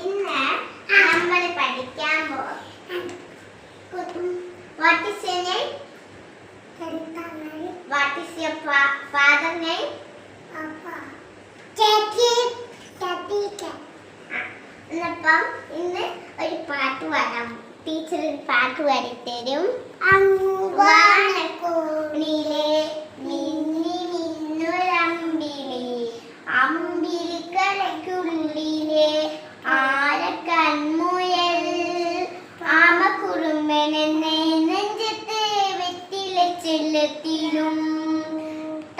ഇന്ന് നമ്മൾ പഠിക്കാൻ പോകും. What is your name? What is your father name? എന്നപ്പം ഇന്ന് ഒരു പാട്ട് പാടാം. ടീച്ചർ ഒരു പാട്ട് പാടിത്തരും. അമ്പൂവാനക്കൂണിലെ മിന്നി മിന്നൊരമ്പിളി അമ്പിളിക്കലയ്ക്കുള്ളിലെ ആരക്കൺമുയൽ ആമക്കുറുമ്പനെന്നെ നെഞ്ചത്തെ വെറ്റില ചെല്ലത്തിലും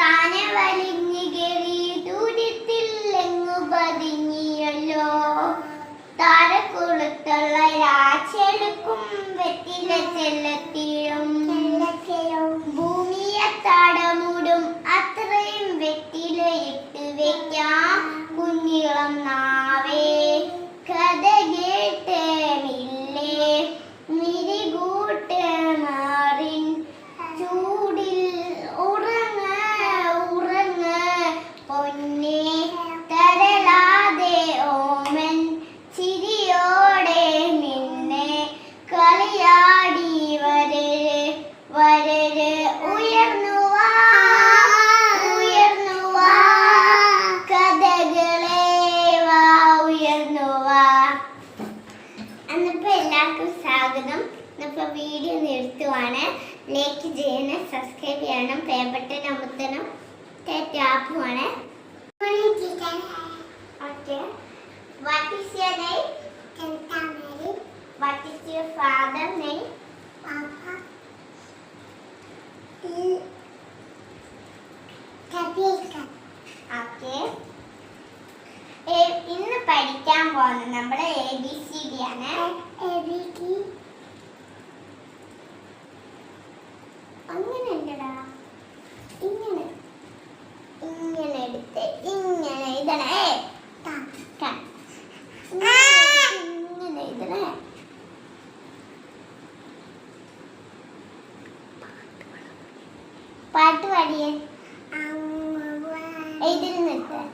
താനെ വലിഞ്ഞു കയറി ദൂരത്തിൽ എങ്ങു പതിഞ്ഞിയല്ലോ താരക്കുളത്തുള്ള രാച്ചെടുക്കും വെറ്റില ചെല്ലത്തിലും ഭൂമിയെ തടമുടും അത്രയും വെറ്റില ഇട്ട് വെക്കാം കുഞ്ഞിളം നാവേ കഥ കേട്ടമില്ലേ മിരികൂട്ട് മാറിൻ ചൂടിൽ ഉറങ്ങ ഉറങ്ങ പൊന്നെ തരലാതെ ഓമൻ ചിരിയോടെ നിന്നെ കളിയാടി വരര് വരര് ഉയർന്നു വാ കഥകളെ വാ ഉയർന്നു വാ. എന്നിപ്പോൾ എല്ലാവർക്കും സ്വാഗതം. ഇന്നിപ്പോൾ വീഡിയോ നിർത്തുവാണ്. ലൈക്ക് ചെയ്യണം, സബ്സ്ക്രൈബ് ചെയ്യണം, പ്ലേ ബട്ടൺ അമർത്തണം. ടാപ്പുമാണ്. Okay. What is your name? What is your father name? Okay. ഇന്ന് പഠിക്കാൻ പോകുന്നത് നമ്മൾ ABCD ആണ്. അങ്ങനെ ഉണ്ടടാ, ഇങ്ങനെ ഇങ്ങനെ എടുത്ത് ഇങ്ങനെ ഇതണേ ഇങ്ങനെ ഇതണേ. പാട്ട് പാടിയേ ഇതിൽ നിർത്താൻ.